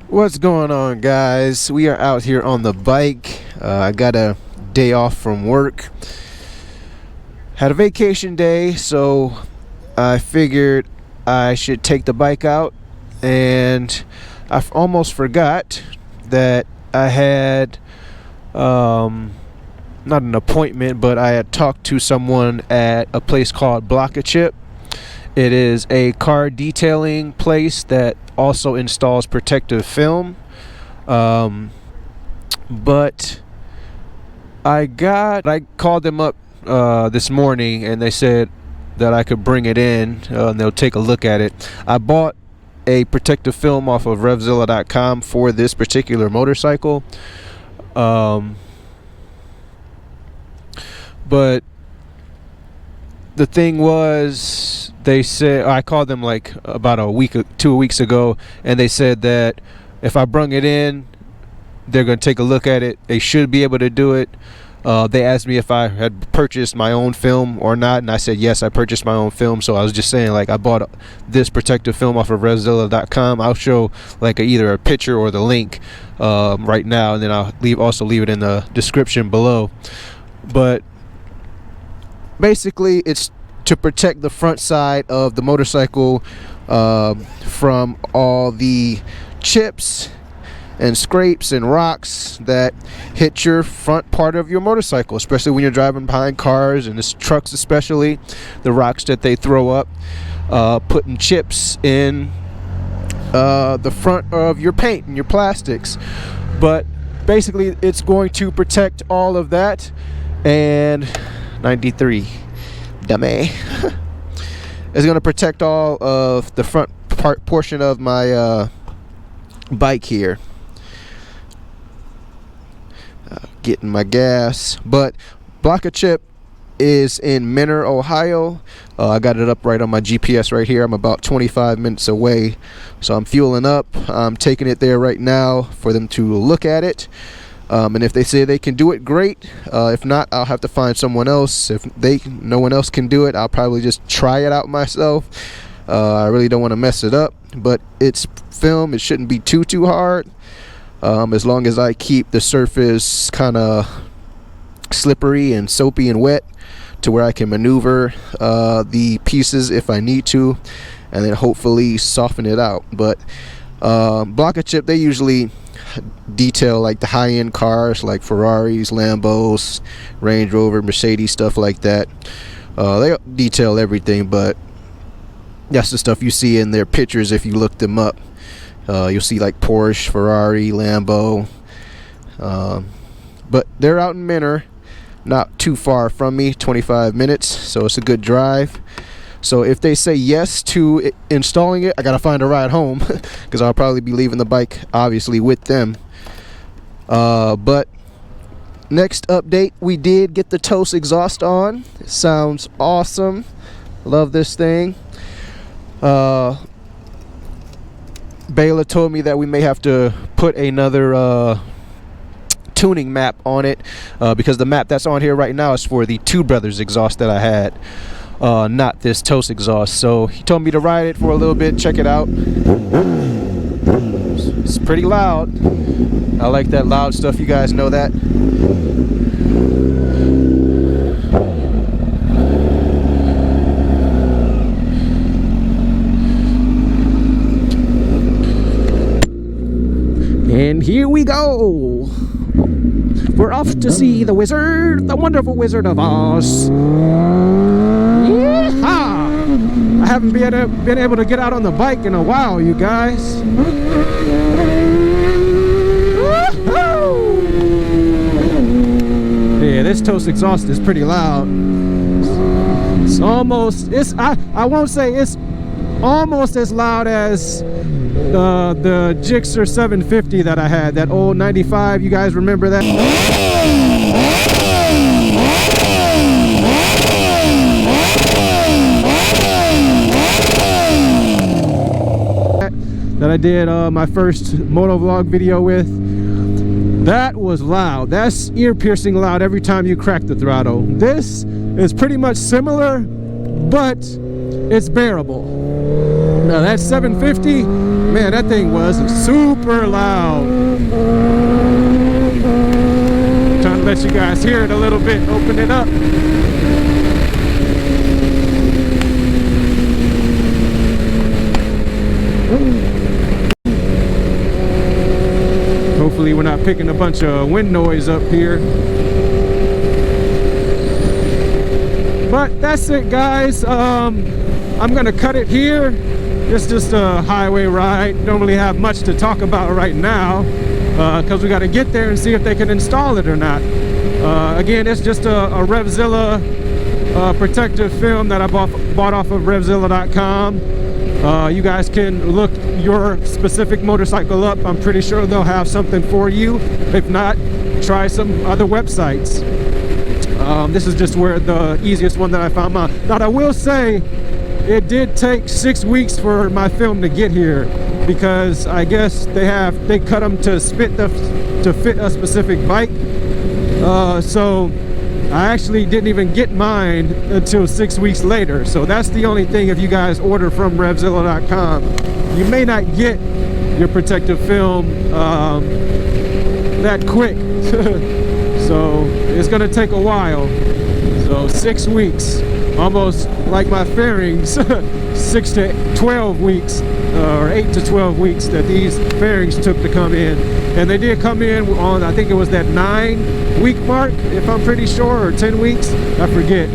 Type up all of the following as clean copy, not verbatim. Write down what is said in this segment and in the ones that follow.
What's going on, guys? We are out here on the bike. I got a day off from work. Had a vacation day, so I figured I should take the bike out, and I almost forgot that I had not an appointment, but I had talked to someone at a place called Block a Chip. It is a car detailing place that also installs protective film. But I called them up this morning, and they said that I could bring it in and they'll take a look at it. I bought a protective film off of Revzilla.com for this particular motorcycle. But the thing was, they said, I called them like about 2 weeks ago, and they said that if I brung it in, they're going to take a look at it. They should be able to do it. They asked me if I had purchased my own film or not, and I said yes, I purchased my own film. So I was just saying, like, I bought this protective film off of Revzilla.com. I'll show like either a picture or the link right now, and then I'll also leave it in the description below. But basically, it's to protect the front side of the motorcycle from all the chips and scrapes and rocks that hit your front part of your motorcycle, especially when you're driving behind cars and trucks, especially the rocks that they throw up, putting chips in the front of your paint and your plastics. But basically, it's going to protect all of that. And 93 dummy. It's going to protect all of the front portion of my bike here. Getting my gas. But Block a Chip is in Menor, Ohio. I got it up right on my GPS right here. I'm about 25 minutes away, so I'm fueling up. I'm taking it there right now for them to look at it. And if they say they can do it, great. If not, I'll have to find someone else. If no one else can do it, I'll probably just try it out myself. I really don't want to mess it up, but it's film. It shouldn't be too hard, as long as I keep the surface kind of slippery and soapy and wet to where I can maneuver the pieces if I need to, and then hopefully soften it out. But Block a Chip, they usually detail like the high-end cars like Ferraris, Lambos, Range Rover, Mercedes, stuff like that. They detail everything, but that's the stuff you see in their pictures. If you look them up, you'll see like Porsche, Ferrari, Lambo. But they're out in Menor, not too far from me, 25 minutes, so it's a good drive. So if they say yes to installing it, I gotta find a ride home because I'll probably be leaving the bike obviously with them. But next update, we did get the Toast exhaust on. It sounds awesome. Love this thing. Bayla told me that we may have to put another tuning map on it because the map that's on here right now is for the Two Brothers exhaust that I had. Not this Toast exhaust. So he told me to ride it for a little bit, check it out. It's pretty loud. I like that loud stuff, you guys know that. And here we go. We're off to see the wizard, the wonderful Wizard of Oz. I haven't been able to get out on the bike in a while, you guys. Yeah, this Toast exhaust is pretty loud. I won't say it's almost as loud as the Gixxer 750 that I had, that old 95. You guys remember that? That I did my first motovlog video with. That was loud. That's ear-piercing loud every time you crack the throttle. This is pretty much similar, but it's bearable. Now that 750, man, that thing was super loud. Trying to let you guys hear it a little bit, open it up. Hopefully we're not picking a bunch of wind noise up here. But that's it, guys. I'm gonna cut it here. It's just a highway ride. Don't really have much to talk about right now because we got to get there and see if they can install it or not. Again, it's just a Revzilla protective film that I bought off of Revzilla.com. You guys can look your specific motorcycle up. I'm pretty sure they'll have something for you. If not, try some other websites. This is just where the easiest one that I found. Now I will say it did take 6 weeks for my film to get here because I guess they cut them to fit a specific bike. So I actually didn't even get mine until 6 weeks later. So that's the only thing. If you guys order from Revzilla.com, you may not get your protective film that quick. So it's gonna take a while. So 6 weeks, almost like my fairings, 6 to 12 weeks, or 8 to 12 weeks that these fairings took to come in. And they did come in on, I think it was that 9-week mark, if I'm pretty sure, or 10 weeks, I forget.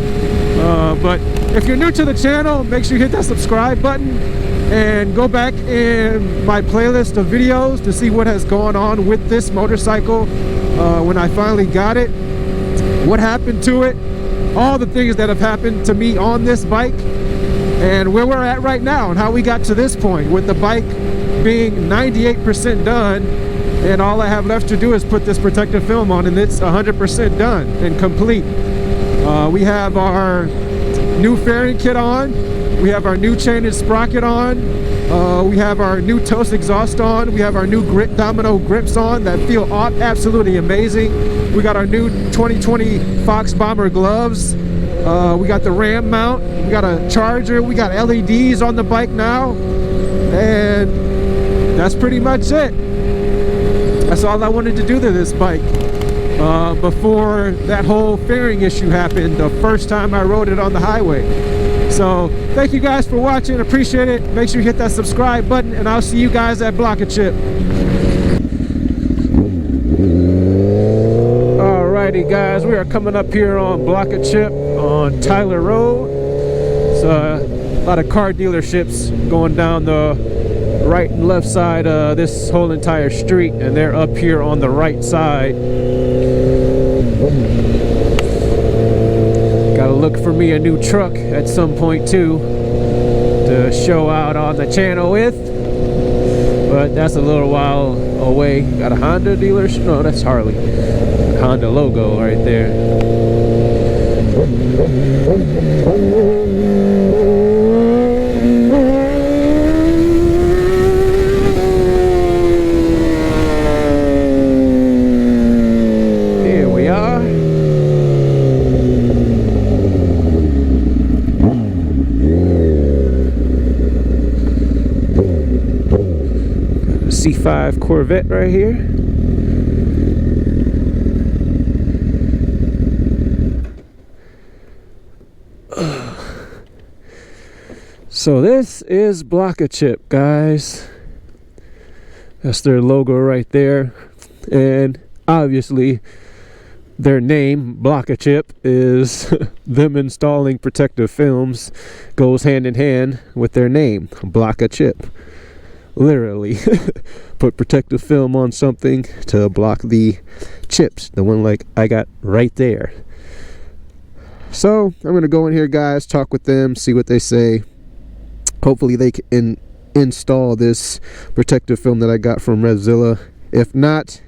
But if you're new to the channel, make sure you hit that subscribe button and go back in my playlist of videos to see what has gone on with this motorcycle when I finally got it, what happened to it, all the things that have happened to me on this bike, and where we're at right now and how we got to this point with the bike being 98% done, and all I have left to do is put this protective film on, and it's 100% done and complete. We have our new fairing kit on, we have our new chain and sprocket on, we have our new toast exhaust on, we have our new domino grips on that feel absolutely amazing. We got our new 2020 Fox Bomber gloves. We got the RAM mount, we got a charger, we got LEDs on the bike now, and that's pretty much it. That's all I wanted to do to this bike before that whole fairing issue happened the first time I rode it on the highway. So thank you guys for watching, appreciate it. Make sure you hit that subscribe button, and I'll see you guys at Block a Chip. Alrighty guys, we are coming up here on Block a Chip on Tyler Road. It's a lot of car dealerships going down the right and left side of this whole entire street, and they're up here on the right side. Gotta look for me a new truck at some point too to show out on the channel with, but that's a little while away. Got a Honda dealership? No, that's Harley. Honda logo right there. Here we are. Got a C5 Corvette right here. So this is Block a Chip, guys. That's their logo right there, and obviously their name, Block a Chip, is them installing protective films. Goes hand in hand with their name, Block a Chip. Literally put protective film on something to block the chips, the one like I got right there. So I'm gonna go in here, guys, talk with them, see what they say. Hopefully they can install this protective film that I got from Revzilla. If not,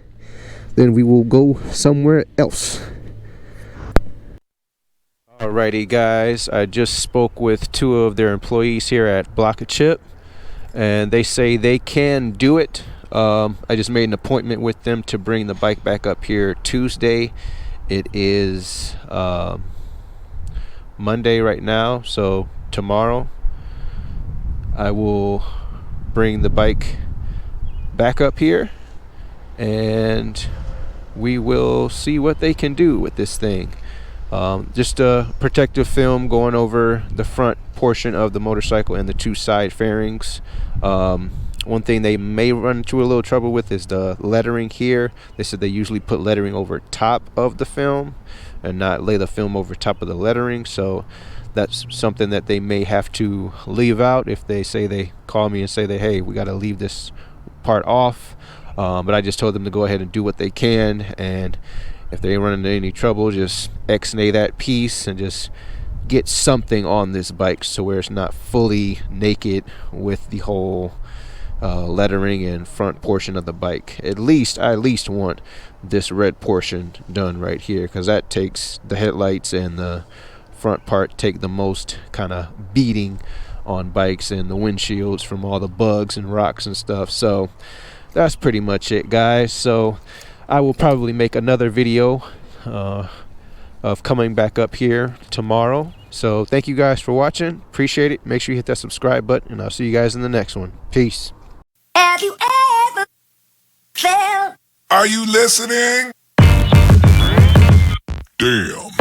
then we will go somewhere else. Alrighty guys, I just spoke with 2 of their employees here at Block a Chip, and they say they can do it. I just made an appointment with them to bring the bike back up here Tuesday. It is Monday right now, so tomorrow I will bring the bike back up here and we will see what they can do with this thing. Just a protective film going over the front portion of the motorcycle and the two side fairings. One thing they may run into a little trouble with is the lettering here. They said they usually put lettering over top of the film and not lay the film over top of the lettering, so that's something that they may have to leave out if they call me and say that, hey, we got to leave this part off. But I just told them to go ahead and do what they can, and if they run into any trouble, just X-nay that piece and just get something on this bike so where it's not fully naked with the whole lettering and front portion of the bike. I at least want this red portion done right here, because that takes the headlights, and the front part take the most kind of beating on bikes and the windshields from all the bugs and rocks and stuff. So that's pretty much it, guys. So I will probably make another video of coming back up here tomorrow. So thank you guys for watching. Appreciate it. Make sure you hit that subscribe button, and I'll see you guys in the next one. Peace. Have you ever felt? Are you listening? Damn.